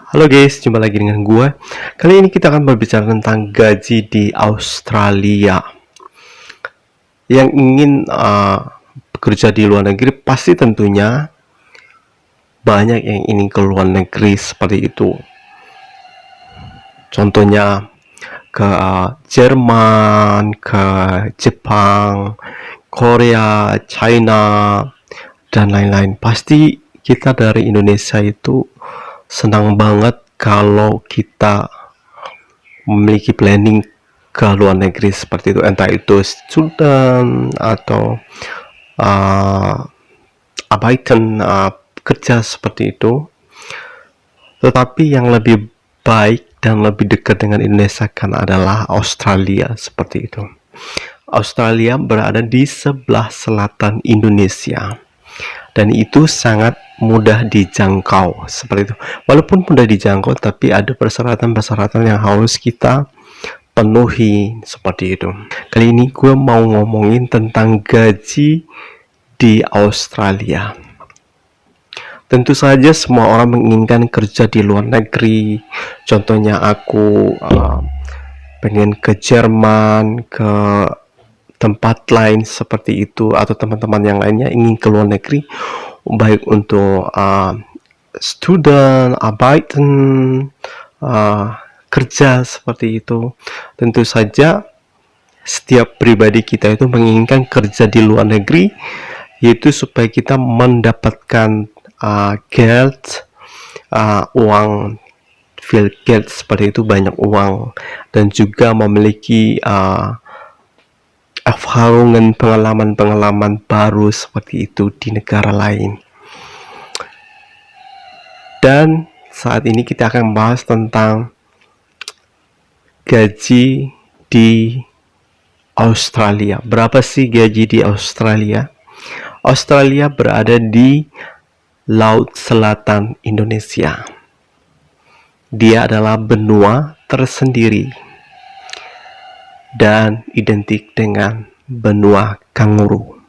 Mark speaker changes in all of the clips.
Speaker 1: Halo guys, jumpa lagi dengan gua. Kali ini kita akan berbicara tentang gaji di Australia. Yang ingin bekerja di luar negeri pasti tentunya banyak yang ingin ke luar negeri seperti itu. Contohnya ke Jerman, ke Jepang, Korea, China, dan lain-lain. Pasti kita dari Indonesia itu senang banget kalau kita memiliki planning ke luar negeri seperti itu, entah itu student atau arbeiten, kerja seperti itu. Tetapi yang lebih baik dan lebih dekat dengan Indonesia kan adalah Australia seperti itu. Australia berada di sebelah selatan Indonesia dan itu sangat mudah dijangkau seperti itu. Walaupun mudah dijangkau, tapi ada persyaratan-persyaratan yang harus kita penuhi seperti itu. Kali ini gue mau ngomongin tentang gaji di Australia. Tentu saja semua orang menginginkan kerja di luar negeri. Contohnya aku pengen ke Jerman, ke tempat lain seperti itu, atau teman-teman yang lainnya ingin ke luar negeri, baik untuk student, arbeiten, kerja seperti itu. Tentu saja setiap pribadi kita itu menginginkan kerja di luar negeri, yaitu supaya kita mendapatkan geld, uang, feel geld seperti itu, banyak uang, dan juga memiliki pengalaman-pengalaman baru seperti itu di negara lain. Dan saat ini kita akan bahas tentang gaji di Australia. Berapa sih gaji di Australia? Australia berada di Laut Selatan Indonesia. Dia adalah benua tersendiri dan identik dengan benua kanguru.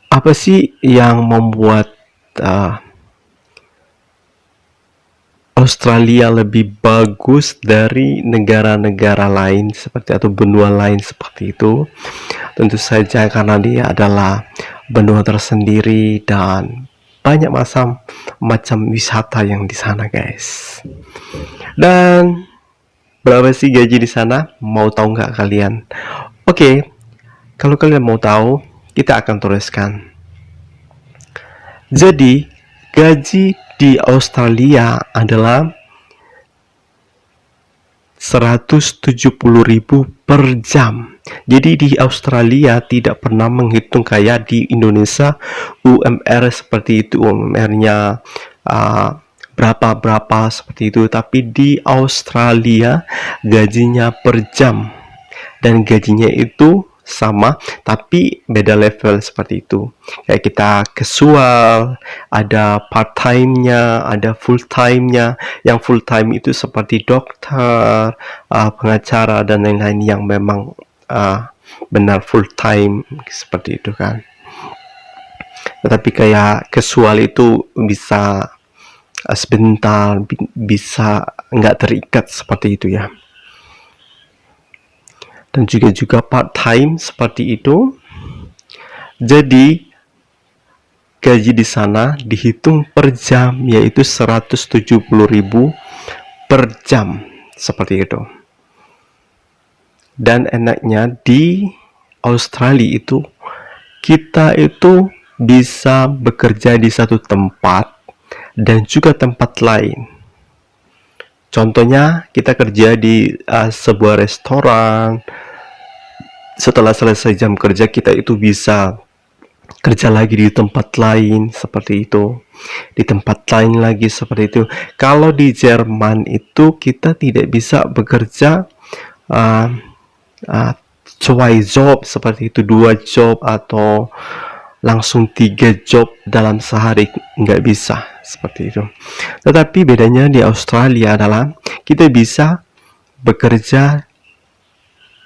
Speaker 1: Apa sih yang membuat Australia lebih bagus dari negara-negara lain seperti atau benua lain seperti itu? Tentu saja karena dia adalah benua tersendiri dan banyak macam wisata yang di sana, guys. Dan berapa sih gaji di sana? Mau tahu nggak kalian? Oke, kalau kalian mau tahu, kita akan tuliskan. Jadi, gaji di Australia adalah 170.000 per jam. Jadi di Australia tidak pernah menghitung kayak di Indonesia UMR seperti itu, UMR-nya berapa seperti itu, tapi di Australia gajinya per jam dan gajinya itu sama tapi beda level seperti itu. Kayak kita casual, ada part time-nya, ada full time-nya. Yang full time itu seperti dokter, pengacara dan lain-lain yang memang benar full time seperti itu kan. Tetapi kayak casual itu bisa sebentar, bisa nggak terikat seperti itu ya. Dan juga part time seperti itu. Jadi gaji di sana dihitung per jam, yaitu 170.000 per jam seperti itu. Dan enaknya di Australia itu kita itu bisa bekerja di satu tempat dan juga tempat lain. Contohnya kita kerja di sebuah restoran. Setelah selesai jam kerja kita itu bisa kerja lagi di tempat lain seperti itu, di tempat lain lagi seperti itu. Kalau di Jerman itu kita tidak bisa bekerja zwei job seperti itu, 2 job atau langsung 3 job dalam sehari, nggak bisa seperti itu. Tetapi bedanya di Australia adalah kita bisa bekerja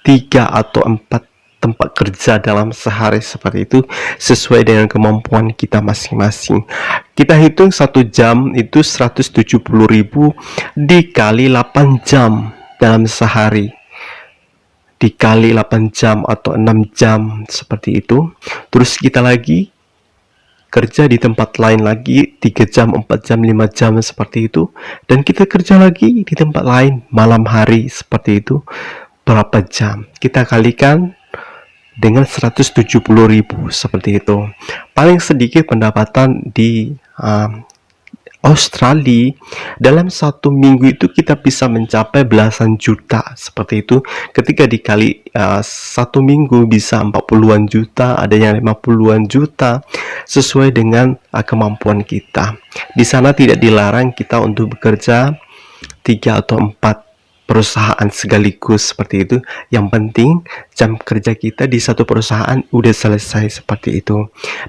Speaker 1: 3 atau 4 tempat kerja dalam sehari seperti itu, sesuai dengan kemampuan kita masing-masing. Kita hitung 1 jam itu 170.000 dikali 8 jam dalam sehari. Dikali 8 jam atau 6 jam seperti itu. Terus kita lagi kerja di tempat lain lagi 3 jam, 4 jam, 5 jam seperti itu. Dan kita kerja lagi di tempat lain malam hari seperti itu. Berapa jam? Kita kalikan dengan 170.000 seperti itu. Paling sedikit pendapatan di Australia dalam 1 minggu itu kita bisa mencapai belasan juta seperti itu. Ketika dikali 1 minggu bisa 40-an juta, ada yang 50-an juta sesuai dengan kemampuan kita. Di sana tidak dilarang kita untuk bekerja 3 atau 4 perusahaan sekaligus seperti itu. Yang penting jam kerja kita di satu perusahaan udah selesai seperti itu.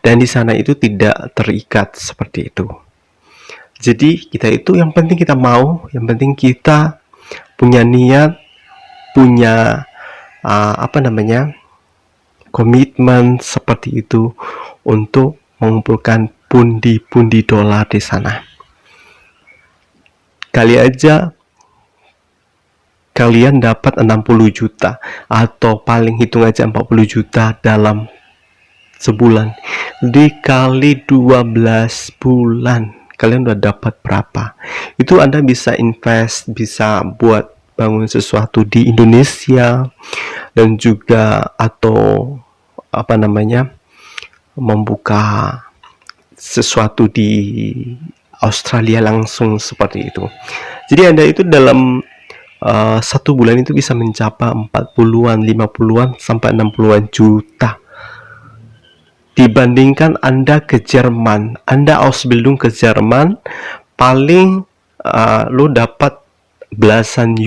Speaker 1: Dan di sana itu tidak terikat seperti itu. Jadi kita itu yang penting kita mau, yang penting kita punya niat, punya komitmen seperti itu untuk mengumpulkan pundi-pundi dolar di sana. Kali aja kalian dapat 60 juta atau paling hitung aja 40 juta dalam sebulan. Dikali 12 bulan. Kalian udah dapat berapa? Itu Anda bisa invest, bisa buat bangun sesuatu di Indonesia dan juga atau membuka sesuatu di Australia langsung seperti itu. Jadi Anda itu dalam 1 bulan itu bisa mencapai 40-an, 50-an sampai 60-an juta. Dibandingkan Anda ke Jerman, Anda Ausbildung ke Jerman, paling lo dapat belasan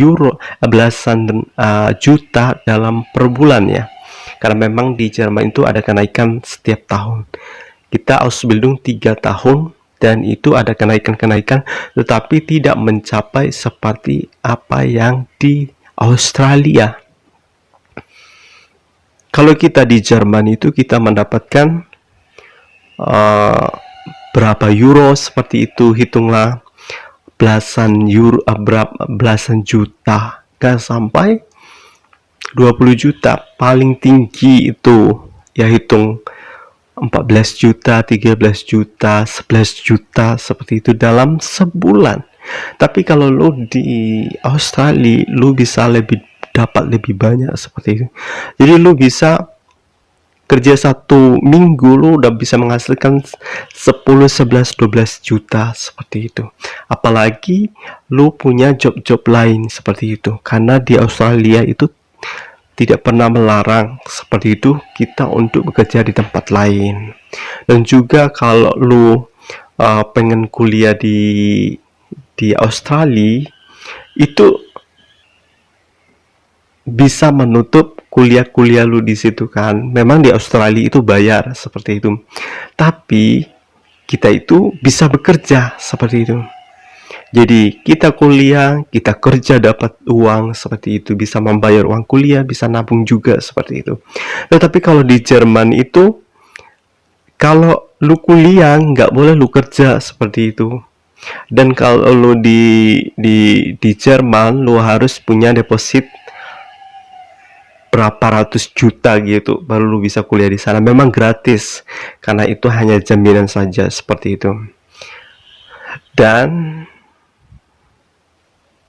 Speaker 1: juta dalam per bulan ya. Karena memang di Jerman itu ada kenaikan setiap tahun. Kita Ausbildung 3 tahun dan itu ada kenaikan-kenaikan, tetapi tidak mencapai seperti apa yang di Australia. Kalau kita di Jerman itu kita mendapatkan berapa euro seperti itu, hitunglah belasan juta, kan sampai 20 juta. Paling tinggi itu ya hitung 14 juta, 13 juta, 11 juta seperti itu dalam sebulan. Tapi kalau lo di Australia, lo bisa dapat lebih banyak seperti itu. Jadi lo bisa kerja 1 minggu lo udah bisa menghasilkan 10, 11, 12 juta seperti itu. Apalagi lo punya job-job lain seperti itu. Karena di Australia itu tidak pernah melarang seperti itu kita untuk bekerja di tempat lain. Dan juga kalau lo pengen kuliah di Australia itu bisa menutup kuliah-kuliah lu di situ kan. Memang di Australia itu bayar seperti itu. Tapi kita itu bisa bekerja seperti itu. Jadi kita kuliah, kita kerja dapat uang seperti itu, bisa membayar uang kuliah, bisa nabung juga seperti itu. Tetapi kalau di Jerman itu kalau lu kuliah nggak boleh lu kerja seperti itu. Dan kalau lu di Jerman lu harus punya deposit berapa ratus juta gitu baru lu bisa kuliah di sana. Memang gratis karena itu hanya jaminan saja seperti itu. Dan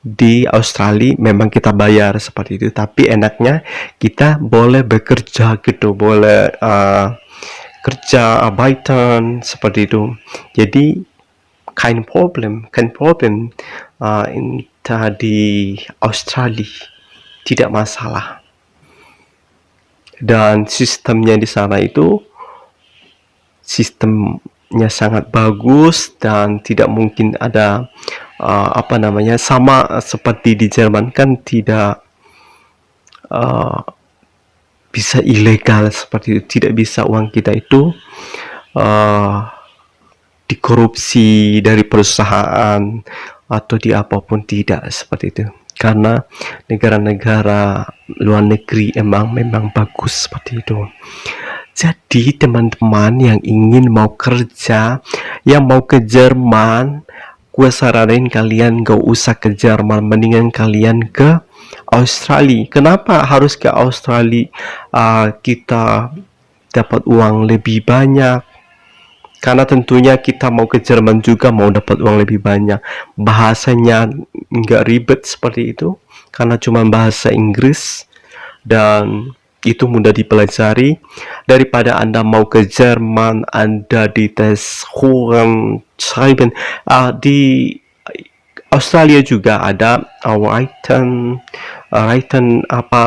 Speaker 1: di Australia memang kita bayar seperti itu, tapi enaknya kita boleh bekerja gitu, boleh kerja arbeitan seperti itu. Jadi kein problem di Australia tidak masalah. Dan sistemnya di sana itu sistemnya sangat bagus dan tidak mungkin ada sama seperti di Jerman kan tidak bisa ilegal seperti itu, tidak bisa uang kita itu dikorupsi dari perusahaan atau di apapun, tidak seperti itu. Karena negara-negara luar negeri memang bagus seperti itu. Jadi teman-teman yang ingin mau kerja, yang mau ke Jerman, gue saranin kalian gak usah ke Jerman, mendingan kalian ke Australia. Kenapa harus ke Australia? Kita dapat uang lebih banyak. Karena tentunya kita mau ke Jerman juga mau dapat uang lebih banyak. Bahasanya nggak ribet seperti itu, karena cuma bahasa Inggris dan itu mudah dipelajari. Daripada Anda mau ke Jerman, Anda dites Huren schreiben. Di Australia juga ada written apa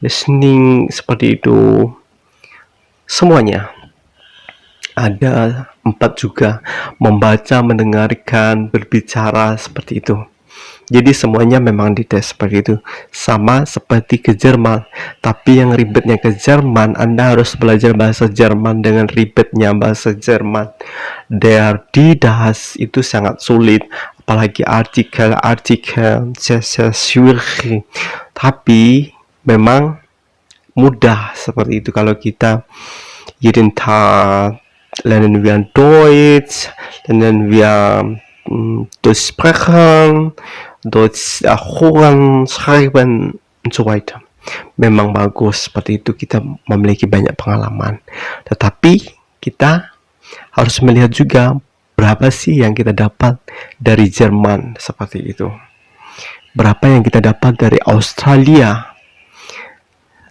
Speaker 1: listening seperti itu. Semuanya ada 4 juga, membaca, mendengarkan, berbicara seperti itu. Jadi semuanya memang dites seperti itu, sama seperti ke Jerman. Tapi yang ribetnya ke Jerman, Anda harus belajar bahasa Jerman dengan ribetnya bahasa Jerman. Das itu sangat sulit, apalagi artikel sehr schwierig. Tapi memang mudah seperti itu kalau kita jeden Tag lernen wir Deutsch, lernen wir Deutsch sprechen, Deutsch hören, schreiben, und so weiter. Memang bagus seperti itu, kita memiliki banyak pengalaman. Tetapi kita harus melihat juga berapa sih yang kita dapat dari Jerman seperti itu. Berapa yang kita dapat dari Australia.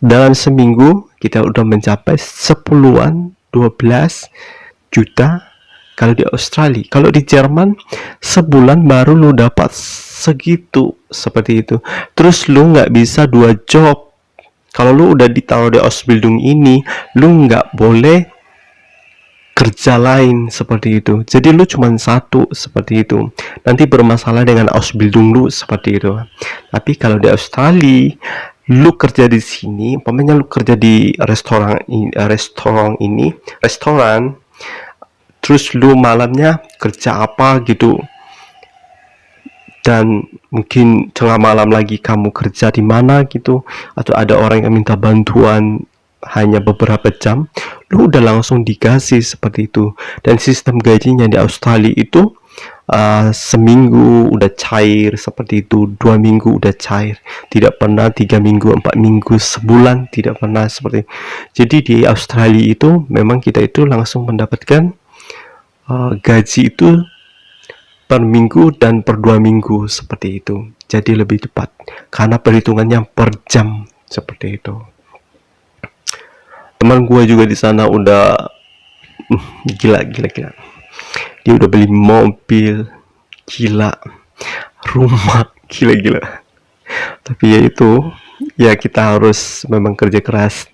Speaker 1: Dalam seminggu kita udah mencapai 10-an, 12 juta kalau di Australia. Kalau di Jerman sebulan baru lu dapat segitu seperti itu. Terus lu nggak bisa 2 job. Kalau lu udah ditaruh di Ausbildung ini, lu nggak boleh kerja lain seperti itu. Jadi lu cuma satu seperti itu. Nanti bermasalah dengan Ausbildung lu seperti itu. Tapi kalau di Australia, lu kerja di sini, umpamanya lu kerja di restoran, terus lu malamnya kerja apa gitu, dan mungkin tengah malam lagi kamu kerja di mana gitu, atau ada orang yang minta bantuan hanya beberapa jam, lu udah langsung dikasih seperti itu. Dan sistem gajinya di Australia itu seminggu udah cair seperti itu, 2 minggu udah cair, tidak pernah 3 minggu, 4 minggu, sebulan, tidak pernah seperti. Jadi di Australia itu memang kita itu langsung mendapatkan gaji itu per minggu dan per 2 minggu seperti itu. Jadi lebih cepat karena perhitungannya per jam seperti itu. Teman gue juga di sana udah gila. Dia udah beli mobil, gila, rumah, gila. Tapi ya itu, ya kita harus memang kerja keras.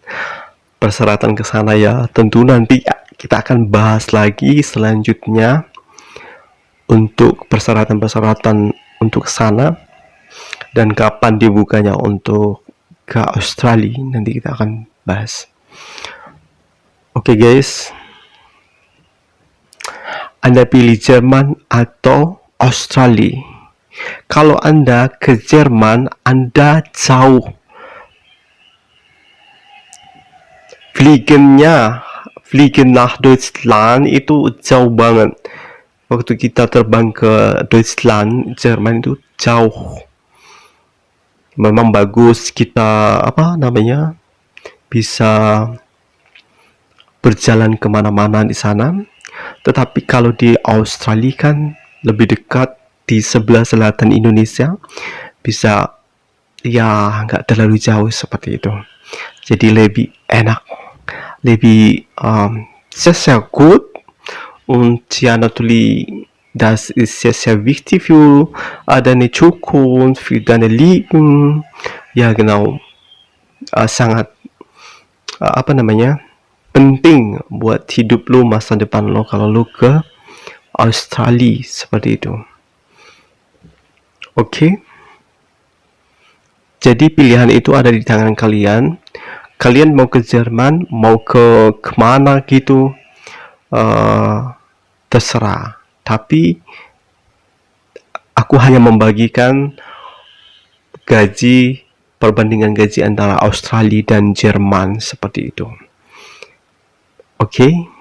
Speaker 1: Persyaratan ke sana ya tentu nanti kita akan bahas lagi selanjutnya untuk persyaratan untuk sana dan kapan dibukanya untuk ke Australia, nanti kita akan bahas. Oke guys, Anda pilih Jerman atau Australia? Kalau Anda ke Jerman, Anda jauh. Fliegen nach Deutschland itu jauh banget. Waktu kita terbang ke Deutschland, Jerman itu jauh. Memang bagus kita bisa berjalan kemana-mana di sana. Tetapi kalau di Australia kan lebih dekat, di sebelah selatan Indonesia, bisa ya nggak terlalu jauh seperti itu. Jadi lebih enak, lebih sehr gut, und ja natürlich das ist sehr wichtig für deine Zukunft, für deine Leben. Ya genau, sangat penting buat hidup lu masa depan lo kalau lu ke Australia seperti itu. Oke. Jadi pilihan itu ada di tangan kalian. Kalian mau ke Jerman, mau ke kemana gitu, terserah. Tapi aku hanya membagikan gaji perbandingan gaji antara Australia dan Jerman seperti itu. Oke,